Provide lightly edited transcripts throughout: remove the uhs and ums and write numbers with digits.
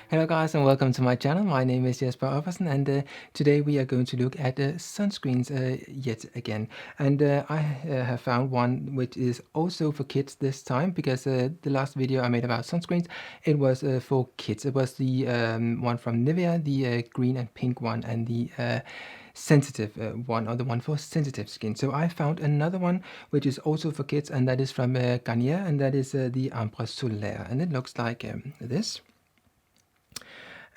Hello guys and welcome to my channel. My name is Jesper Offersen and today we are going to look at sunscreens yet again. And I have found one which is also for kids this time because the last video I made about sunscreens, it was for kids. It was the one from Nivea, the green and pink one, and the sensitive one, or the one for sensitive skin. So I found another one which is also for kids, and that is from Garnier, and that is the Ambre Solaire, and it looks like this.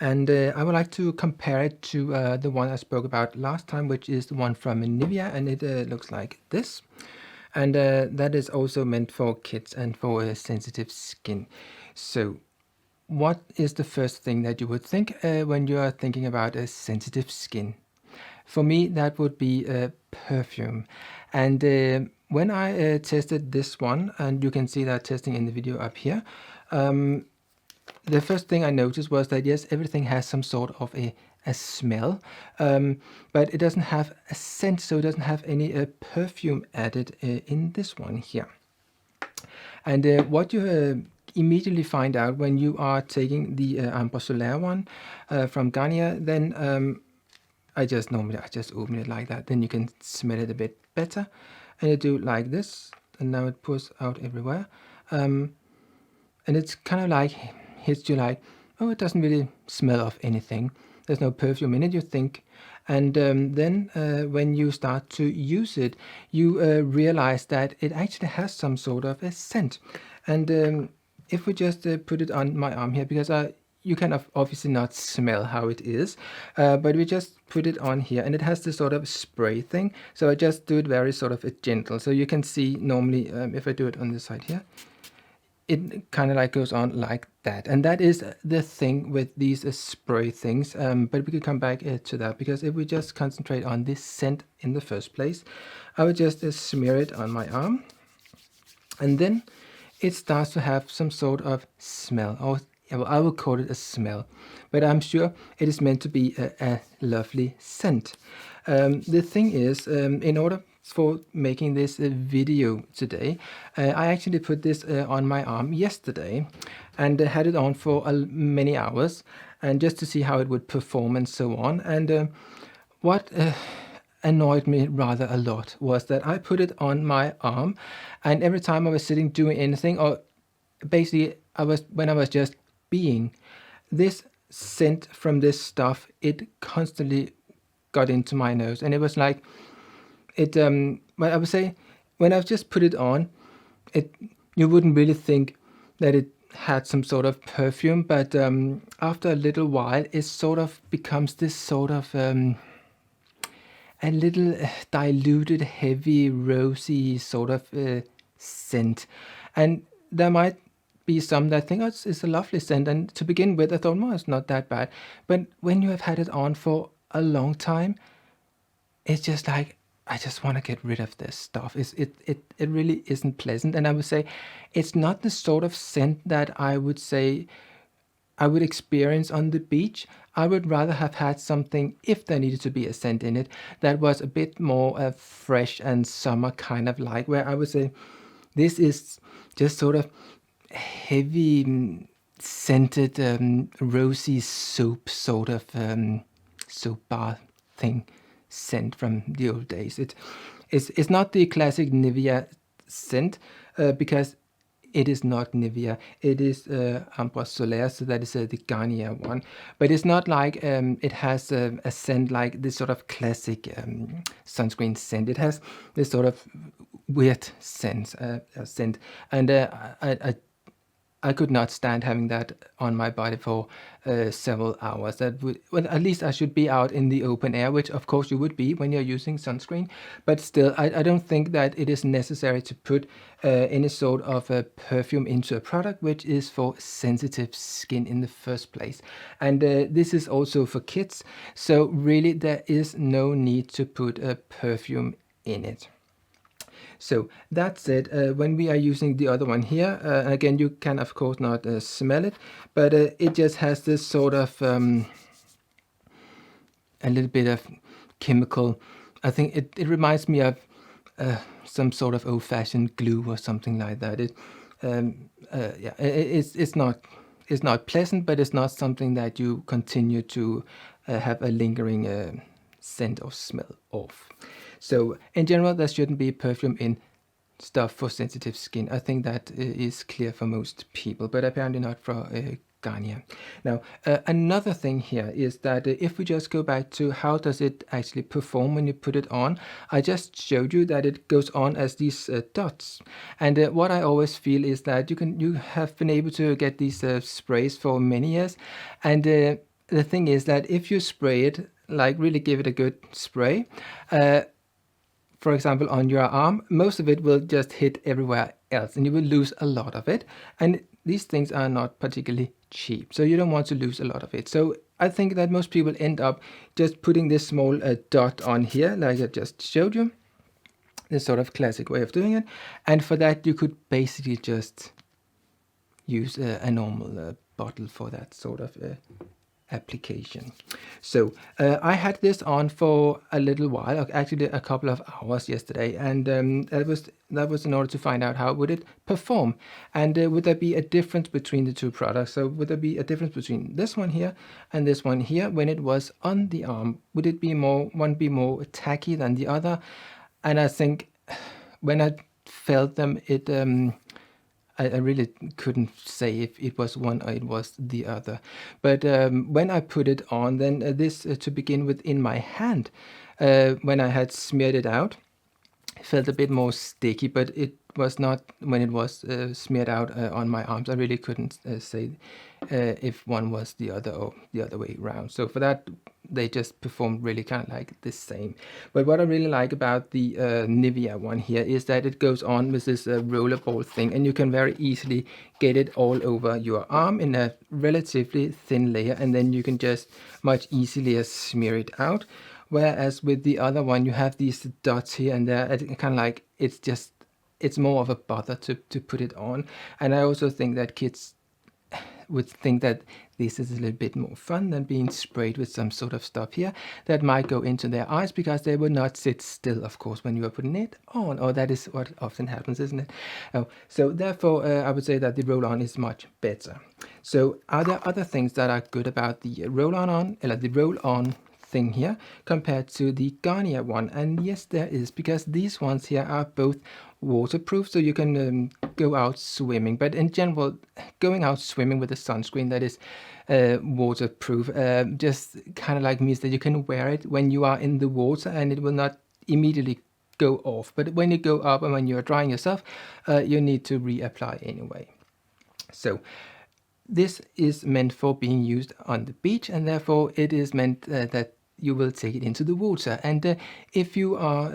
And I would like to compare it to the one I spoke about last time, which is the one from Nivea, and it looks like this. And that is also meant for kids and for sensitive skin. So what is the first thing that you would think when you are thinking about a sensitive skin? For me, that would be perfume. And when I tested this one, and you can see that testing in the video up here, the first thing I noticed was that yes, everything has some sort of a smell, but it doesn't have a scent, so it doesn't have any perfume added in this one here. And what you immediately find out when you are taking the Ambre Solaire one from Garnier, then I just open it like that, then you can smell it a bit better. And I do like this, and now it pours out everywhere. And it's kind of like hits you like, oh, it doesn't really smell of anything. There's no perfume in it, you think. And then when you start to use it, you realize that it actually has some sort of a scent. And if we just put it on my arm here, because you can obviously not smell how it is, but we just put it on here, and it has this sort of spray thing. So I just do it very sort of gentle. So you can see normally, if I do it on this side here, it kind of like goes on like that. And that is the thing with these spray things, but we could come back to that, because if we just concentrate on this scent in the first place, I would just smear it on my arm, and then it starts to have some sort of smell, or well, I will call it a smell, but I'm sure it is meant to be a lovely scent. The thing is, in order for making this video today, I actually put this on my arm yesterday and had it on for many hours, and just to see how it would perform and so on. And what annoyed me rather a lot was that I put it on my arm, and every time I was sitting doing anything, or basically when I was just being, this scent from this stuff, it constantly got into my nose, and it was like it well, I would say when I've just put it on, you wouldn't really think that it had some sort of perfume, but after a little while it sort of becomes this sort of a little diluted, heavy, rosy sort of scent. And there might be some that think, oh, it's a lovely scent, and to begin with I thought, no, it's not that bad. But when you have had it on for a long time, it's just like, I just want to get rid of this stuff. It really isn't pleasant. And I would say it's not the sort of scent that I would say I would experience on the beach. I would rather have had something, if there needed to be a scent in it, that was a bit more fresh and summer kind of like, where I would say this is just sort of heavy scented rosy soap sort of soap bar thing scent from the old days. It's not the classic Nivea scent, because it is not Nivea. It is Ambre Solaire, so that is the Garnier one. But it's not like it has a scent like this sort of classic sunscreen scent. It has this sort of weird scent, and I could not stand having that on my body for several hours. That would, well, at least I should be out in the open air, which of course you would be when you're using sunscreen. But still, I don't think that it is necessary to put any sort of perfume into a product which is for sensitive skin in the first place. And this is also for kids, so really there is no need to put a perfume in it. So that's it. When we are using the other one here, again, you can of course not smell it, but it just has this sort of a little bit of chemical. I think it reminds me of some sort of old-fashioned glue or something like that. Yeah, it's is not pleasant, but it's not something that you continue to have a lingering scent or smell of. So in general, there shouldn't be perfume in stuff for sensitive skin. I think that is clear for most people, but apparently not for Garnier. Now, another thing here is that if we just go back to how does it actually perform when you put it on, I just showed you that it goes on as these dots. And what I always feel is that you have been able to get these sprays for many years. And the thing is that if you spray it, like really give it a good spray, for example, on your arm, most of it will just hit everywhere else and you will lose a lot of it. And these things are not particularly cheap, so you don't want to lose a lot of it. So I think that most people end up just putting this small dot on here, like I just showed you, this sort of classic way of doing it. And for that, you could basically just use a normal bottle for that sort of application. So I had this on for a little while, actually a couple of hours yesterday, and that was in order to find out how would it perform, and would there be a difference between the two products. So would there be a difference between this one here and this one here when it was on the arm? Would it be one be more tacky than the other? And I think when I felt them, I really couldn't say if it was one or it was the other. But when I put it on, then this, to begin with, in my hand, when I had smeared it out, it felt a bit more sticky, but it was not when it was smeared out on my arms. I really couldn't say if one was the other or the other way around. So for that, they just performed really kind of like the same. But what I really like about the Nivea one here is that it goes on with this rollerball thing, and you can very easily get it all over your arm in a relatively thin layer, and then you can just much easier smear it out. Whereas with the other one, you have these dots here and there, kind of like it's more of a bother to put it on. And I also think that kids would think that this is a little bit more fun than being sprayed with some sort of stuff here that might go into their eyes, because they would not sit still, of course, when you are putting it on, or that is what often happens, isn't it? So therefore, I would say that the roll-on is much better. So are there other things that are good about the roll-on thing here compared to the Garnier one? And yes, there is, because these ones here are both waterproof, so you can go out swimming. But in general, going out swimming with a sunscreen that is waterproof just kind of like means that you can wear it when you are in the water and it will not immediately go off. But when you go up and when you are drying yourself, you need to reapply anyway. So this is meant for being used on the beach, and therefore it is meant that you will take it into the water. And if you are,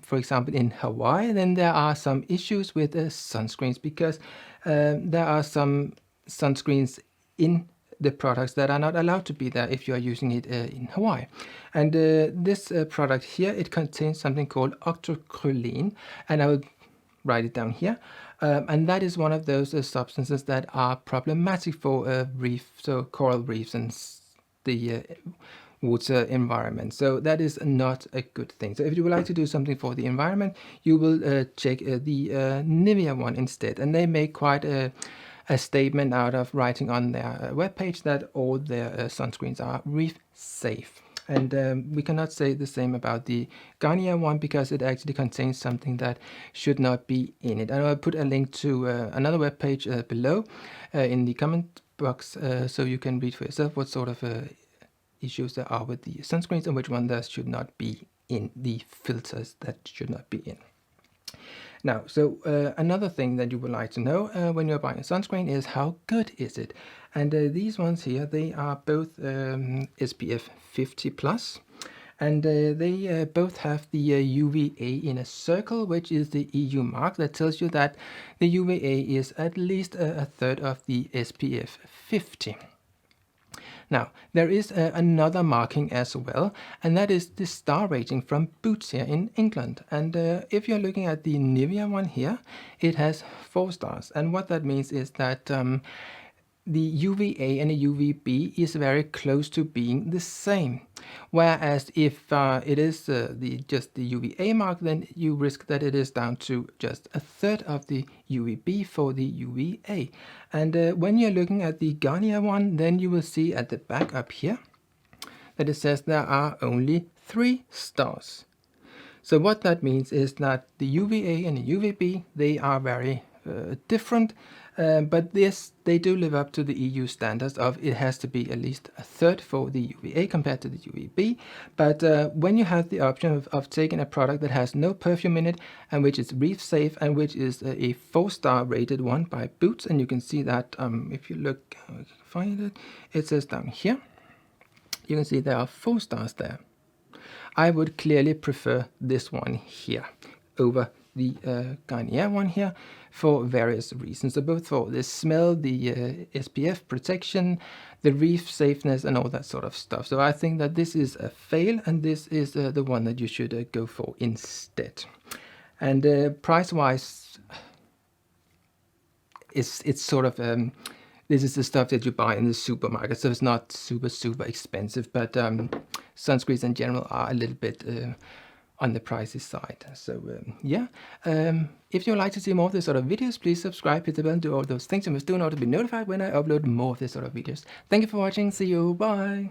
for example, in Hawaii, then there are some issues with sunscreens, because there are some sunscreens in the products that are not allowed to be there if you are using it in Hawaii. And this product here, it contains something called octocrylene, and I will write it down here. And that is one of those substances that are problematic for coral reefs and the water environment. So that is not a good thing. So if you would like to do something for the environment, you will check the Nivea one instead. And they make quite a statement out of writing on their webpage that all their sunscreens are reef safe. And we cannot say the same about the Garnier one, because it actually contains something that should not be in it. And I'll put a link to another webpage below in the comment box, so you can read for yourself what sort of issues there are with the sunscreens and which one there should not be in, the filters that should not be in. Now, so another thing that you would like to know when you're buying a sunscreen is how good is it? And these ones here, they are both SPF 50 plus, and they both have the UVA in a circle, which is the EU mark that tells you that the UVA is at least a third of the SPF 50. Now, there is another marking as well, and that is the star rating from Boots here in England. And if you're looking at the Nivea one here, it has 4 stars. And what that means is that the UVA and the UVB is very close to being the same. Whereas if it is just the UVA mark, then you risk that it is down to just a third of the UVB for the UVA. And when you're looking at the Garnier one, then you will see at the back up here that it says there are only 3 stars. So what that means is that the UVA and the UVB, they are very different, but they do live up to the EU standards of it has to be at least a third for the UVA compared to the UVB. But when you have the option of taking a product that has no perfume in it and which is reef safe and which is a 4-star rated one by Boots, and you can see that if you look, find it, it says down here, you can see there are 4 stars there. I would clearly prefer this one here over the Garnier one here for various reasons. So both for the smell, the SPF protection, the reef safeness, and all that sort of stuff. So I think that this is a fail, and this is the one that you should go for instead. And price-wise, it's sort of this is the stuff that you buy in the supermarket, so it's not super expensive, but sunscreens in general are a little bit on the pricey side. So yeah, if you would like to see more of this sort of videos, please subscribe, hit the bell, do all those things you must do in order to be notified when I upload more of this sort of videos. Thank you for watching, see you, bye!